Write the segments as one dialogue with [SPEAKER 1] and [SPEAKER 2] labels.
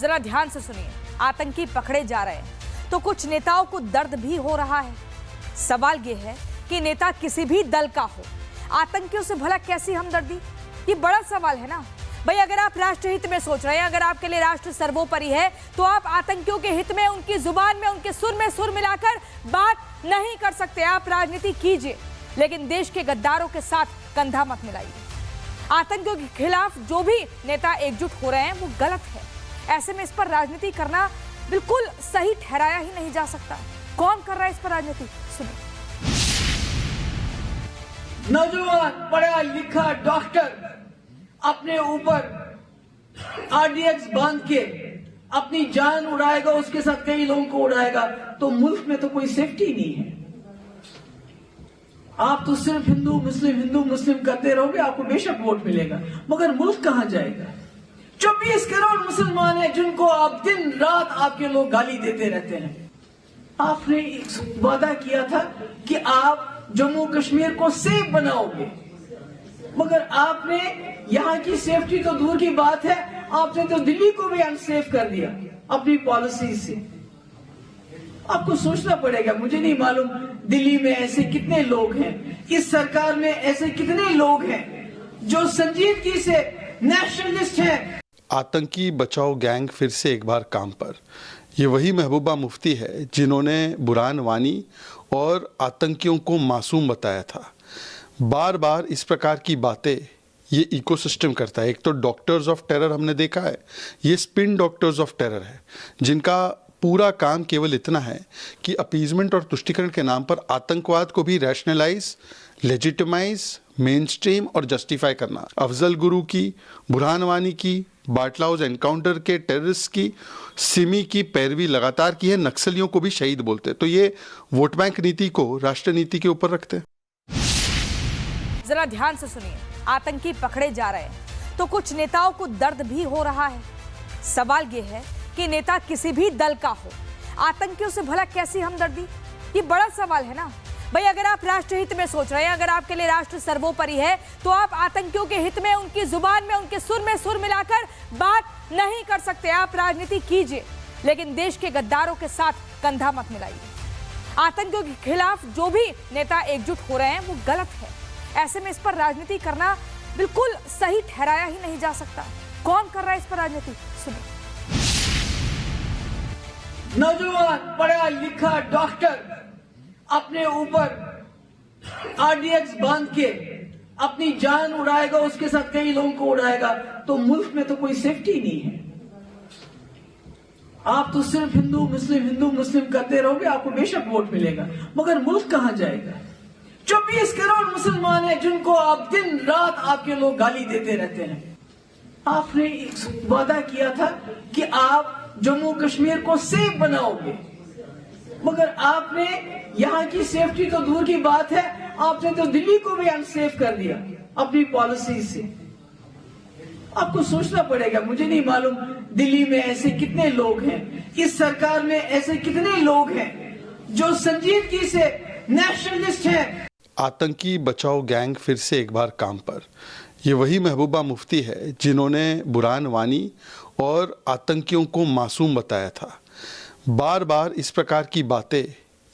[SPEAKER 1] जरा ध्यान से सुनिए। आतंकी पकड़े जा रहे हैं तो कुछ नेताओं को दर्द भी हो रहा है। सवाल ये है कि नेता किसी भी दल का हो, आतंकियों से भला कैसी हमदर्दी? ये बड़ा सवाल है ना भाई। अगर आप राष्ट्र हित में सोच रहे हैं, अगर आपके लिए राष्ट्र सर्वोपरि है, तो आप आतंकियों के हित में, उनकी जुबान में, उनके सुर में सुर मिलाकर बात नहीं कर सकते। आप राजनीति कीजिए, लेकिन देश के गद्दारों के साथ कंधा मत मिलाइए। आतंकियों के खिलाफ जो भी नेता एकजुट हो रहे हैं वो गलत है। ऐसे में इस पर राजनीति करना बिल्कुल सही ठहराया ही नहीं जा सकता। कौन कर रहा है इस पर राजनीति? सुनिए।
[SPEAKER 2] नौजवान पढ़ा लिखा डॉक्टर अपने ऊपर आरडीएक्स बांध के अपनी जान उड़ाएगा, उसके साथ कई लोगों को उड़ाएगा, तो मुल्क में तो कोई सेफ्टी नहीं है। आप तो सिर्फ हिंदू मुस्लिम करते रहोगे, आपको बेशक वोट मिलेगा, मगर मुल्क कहां जाएगा? 24 करोड़ मुसलमान हैं जिनको आप दिन रात आपके लोग गाली देते रहते हैं। आपने एक वादा किया था कि आप जम्मू कश्मीर को सेफ बनाओगे, मगर आपने यहां की सेफ्टी तो दूर की बात है, आपने तो दिल्ली को भी अनसेफ कर दिया अपनी पॉलिसी से। आपको सोचना पड़ेगा। मुझे नहीं मालूम दिल्ली में ऐसे कितने लोग हैं, इस सरकार में ऐसे कितने लोग हैं जो संजीदगी से नेशनलिस्ट हैं।
[SPEAKER 3] आतंकी बचाओ गैंग फिर से एक बार काम पर। ये वही महबूबा मुफ्ती है जिन्होंने बुरहान वानी और आतंकियों को मासूम बताया था। बार बार इस प्रकार की बातें ये इकोसिस्टम करता है। एक तो डॉक्टर्स ऑफ टेरर हमने देखा है, ये स्पिन डॉक्टर्स ऑफ टेरर है, जिनका पूरा काम केवल इतना है कि अपीजमेंट और तुष्टिकरण के नाम पर आतंकवाद को भी रैशनलाइज, लेजिटिमाइज, मेन स्ट्रीम और जस्टिफाई करना। अफजल गुरु की, बुरहान वानी की, बाटलाउज एनकाउंटर के टेररिस्ट की, सिमी की पैरवी लगातार की है। नक्सलियों को भी शहीद बोलते। तो ये वोट बैंक नीति को राष्ट्र नीति के ऊपर रखते हैं।
[SPEAKER 1] जरा ध्यान से सुनिए। आतंकी पकड़े जा रहे हैं तो कुछ नेताओं को दर्द भी हो रहा है। सवाल ये है कि नेता किसी भी दल का हो, आतंकियों से भला कैसी हमदर्दी? ये बड़ा सवाल है ना भाई। अगर आप राष्ट्र हित में सोच रहे हैं, अगर आपके लिए राष्ट्र सर्वोपरि है, तो आप आतंकियों के हित में, उनकी जुबान में, उनके सुर में सुर मिलाकर बात नहीं कर सकते। आप राजनीति कीजिए, लेकिन देश के गद्दारों के साथ कंधा मत मिलाइए। आतंकियों के खिलाफ जो भी नेता एकजुट हो रहे हैं वो गलत है। ऐसे में इस पर राजनीति करना बिल्कुल सही ठहराया ही नहीं जा सकता। कौन कर रहा है इस पर राजनीति? सुनिए।
[SPEAKER 2] नौजवान पढ़ा लिखा डॉक्टर अपने ऊपर आरडीएक्स बांध के अपनी जान उड़ाएगा, उसके साथ कई लोगों को उड़ाएगा, तो मुल्क में तो कोई सेफ्टी नहीं है। आप तो सिर्फ हिंदू मुस्लिम करते रहोगे, आपको बेशक वोट मिलेगा, मगर मुल्क कहां जाएगा? 24 करोड़ मुसलमान हैं जिनको आप दिन रात आपके लोग गाली देते रहते हैं। आपने एक वादा किया था कि आप जम्मू कश्मीर को सेफ बनाओगे, मगर आपने यहां की सेफ्टी तो दूर की बात है, आपने तो दिल्ली को भी अनसेफ कर दिया अपनी पॉलिसी से। आपको सोचना पड़ेगा। मुझे नहीं मालूम दिल्ली में ऐसे कितने लोग हैं, इस सरकार में ऐसे कितने लोग हैं जो संजीदगी से नेशनलिस्ट हैं।
[SPEAKER 3] आतंकी बचाओ गैंग फिर से एक बार काम पर। ये वही महबूबा मुफ्ती है जिन्होंने बुरहान वानी और आतंकियों को मासूम बताया था। बार बार इस प्रकार की बातें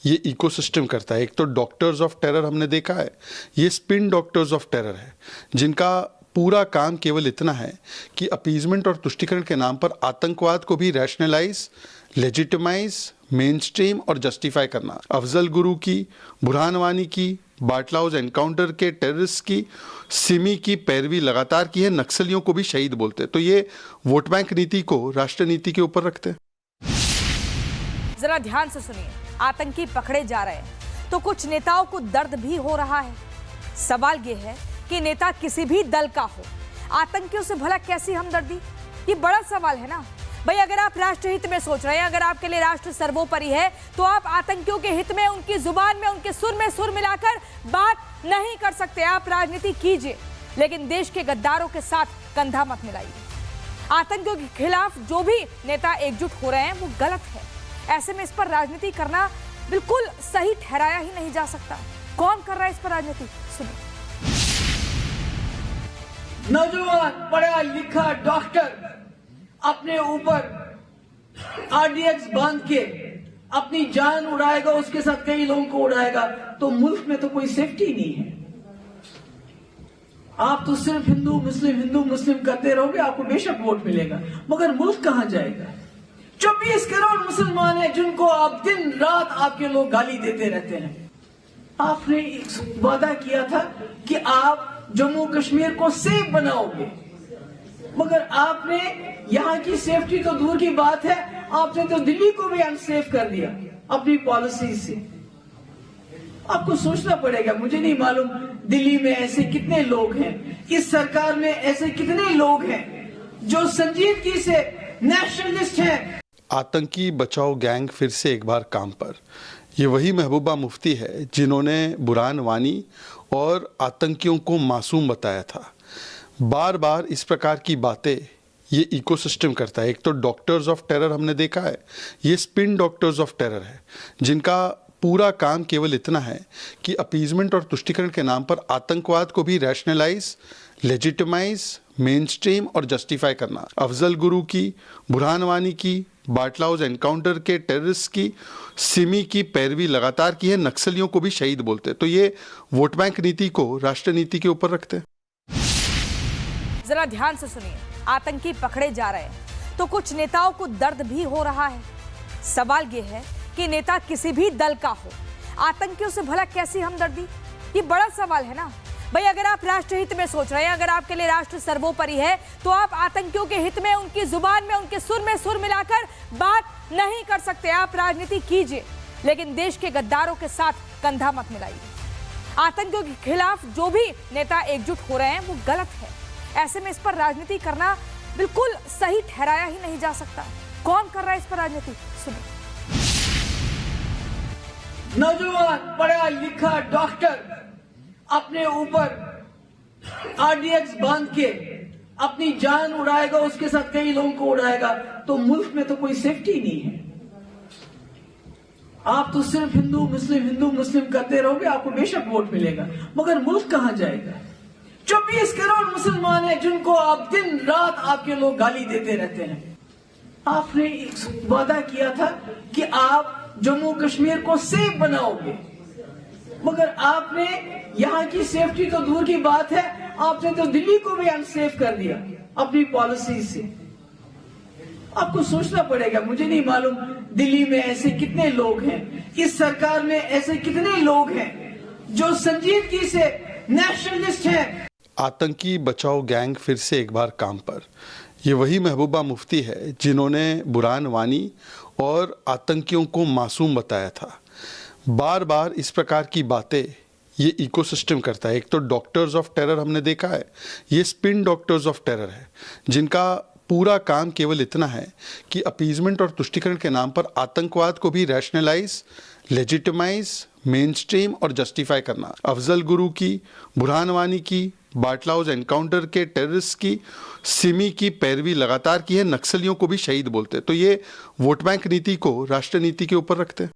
[SPEAKER 3] ये इकोसिस्टम करता है। एक तो डॉक्टर्स ऑफ टेरर हमने देखा है, ये स्पिन डॉक्टर्स ऑफ टेरर है, जिनका पूरा काम केवल इतना है कि अपीजमेंट और तुष्टिकरण के नाम पर आतंकवाद को भी रैशनलाइज, लेजिटिमाइज, मेन स्ट्रीम और जस्टिफाई करना। अफजल गुरु की, बुरहान वानी की, बाटलाउज एनकाउंटर के टेररिस्ट की, सिमी की पैरवी लगातार की है। नक्सलियों को भी शहीद बोलते। तो ये वोट बैंक नीति को राष्ट्र नीति के ऊपर रखते हैं।
[SPEAKER 1] जरा ध्यान से सुनिए। आतंकी पकड़े जा रहे हैं तो कुछ नेताओं को दर्द भी हो रहा है। सवाल ये है कि नेता किसी भी दल का हो, आतंकियों से भला कैसी हमदर्दी? ये बड़ा सवाल है ना भाई। अगर आप राष्ट्र हित में सोच रहे हैं, अगर आपके लिए राष्ट्र सर्वोपरि है, तो आप आतंकियों के हित में, उनकी जुबान में, उनके सुर में सुर मिलाकर बात नहीं कर सकते। आप राजनीति कीजिए, लेकिन देश के गद्दारों के साथ कंधा मत मिलाइए। आतंकियों के खिलाफ जो भी नेता एकजुट हो रहे हैं वो गलत है। ऐसे में इस पर राजनीति करना बिल्कुल सही ठहराया ही नहीं जा सकता। कौन कर रहा है इस पर राजनीति? सुनिए।
[SPEAKER 2] नौजवान पढ़ा लिखा डॉक्टर अपने ऊपर आरडीएक्स बांध के अपनी जान उड़ाएगा, उसके साथ कई लोगों को उड़ाएगा, तो मुल्क में तो कोई सेफ्टी नहीं है। आप तो सिर्फ हिंदू मुस्लिम करते रहोगे, आपको बेशक वोट मिलेगा, मगर मुल्क कहां जाएगा? 24 करोड़ मुसलमान हैं जिनको आप दिन रात आपके लोग गाली देते रहते हैं। आपने एक वादा किया था कि आप जम्मू कश्मीर को सेफ बनाओगे, मगर आपने यहां की सेफ्टी तो दूर की बात है, आपने तो दिल्ली को भी अनसेफ कर दिया अपनी पॉलिसी से। आपको सोचना पड़ेगा, मुझे नहीं मालूम दिल्ली में ऐसे कितने लोग हैं, इस सरकार में ऐसे कितने लोग हैं जो संजीदगी से नेशनलिस्ट हैं।
[SPEAKER 3] आतंकी बचाओ गैंग फिर से एक बार काम पर। ये वही महबूबा मुफ्ती है जिन्होंने बुरहान वानी और आतंकियों को मासूम बताया था। बार बार इस प्रकार की बातें ये इकोसिस्टम करता है। एक तो डॉक्टर्स ऑफ टेरर हमने देखा है, ये स्पिन डॉक्टर्स ऑफ टेरर है जिनका पूरा काम केवल इतना है कि अपीजमेंट और तुष्टिकरण के नाम पर आतंकवाद को भी रैशनलाइज, लेजिटिमाइज, मेन स्ट्रीम और जस्टिफाई करना। अफजल गुरु की, बुरहान वानी की, बाटलाउज एनकाउंटर के टेररिस्ट की, सिमी की पैरवी लगातार की है। नक्सलियों को भी शहीद बोलते, तो ये वोट बैंक नीति को राष्ट्र नीति के ऊपर रखते हैं।
[SPEAKER 1] जरा ध्यान से सुनिए, आतंकी पकड़े जा रहे हैं तो कुछ नेताओं को दर्द भी हो रहा है। सवाल यह है कि नेता किसी भी दल का हो, आतंकियों से भला कैसी हमदर्दी? ये बड़ा सवाल है ना भाई। अगर आप राष्ट्र हित में सोच रहे हैं, अगर आपके लिए राष्ट्र सर्वोपरि है, तो आप आतंकियों के हित में, उनकी जुबान में, उनके सुर में सुर मिलाकर बात नहीं कर सकते। आप राजनीति कीजिए, लेकिन देश के गद्दारों के साथ कंधा मत मिलाइए। आतंकियों के खिलाफ जो भी नेता एकजुट हो रहे हैं वो गलत है। ऐसे में इस पर राजनीति करना बिल्कुल सही ठहराया ही नहीं जा सकता। कौन कर रहा है इस पर राजनीति? सुनिए।
[SPEAKER 2] नौजवान पढ़ा लिखा डॉक्टर अपने ऊपर आरडीएक्स बांध के अपनी जान उड़ाएगा, उसके साथ कई लोगों को उड़ाएगा, तो मुल्क में तो कोई सेफ्टी नहीं है। आप तो सिर्फ हिंदू मुस्लिम करते रहोगे, आपको बेशक वोट मिलेगा, मगर मुल्क कहां जाएगा? 24 करोड़ मुसलमान हैं जिनको आप दिन रात आपके लोग गाली देते रहते हैं। आपने एक वादा किया था कि आप जम्मू कश्मीर को सेफ बनाओगे, मगर आपने यहां की सेफ्टी तो दूर की बात है, आपने तो दिल्ली को भी अनसेफ कर दिया अपनी पॉलिसी से। आपको सोचना पड़ेगा, मुझे नहीं मालूम दिल्ली में ऐसे कितने लोग हैं, इस सरकार में ऐसे कितने लोग हैं जो संजीदगी से नेशनलिस्ट हैं।
[SPEAKER 3] आतंकी बचाओ गैंग फिर से एक बार काम पर। ये वही महबूबा मुफ्ती है जिन्होंने बुरहान वानी और आतंकियों को मासूम बताया था। बार बार इस प्रकार की बातें ये इकोसिस्टम करता है। एक तो डॉक्टर्स ऑफ टेरर हमने देखा है, ये स्पिन डॉक्टर्स ऑफ टेरर है जिनका पूरा काम केवल इतना है कि अपीजमेंट और तुष्टिकरण के नाम पर आतंकवाद को भी रैशनलाइज, लेजिटिमाइज, मेन स्ट्रीम और जस्टिफाई करना। अफजल गुरु की, बुरहान वानी की, बाटलाउज एनकाउंटर के टेररिस्ट की, सिमी की पैरवी लगातार की है। नक्सलियों को भी शहीद बोलते, तो ये वोट बैंक नीति को राष्ट्र नीति के ऊपर रखते हैं।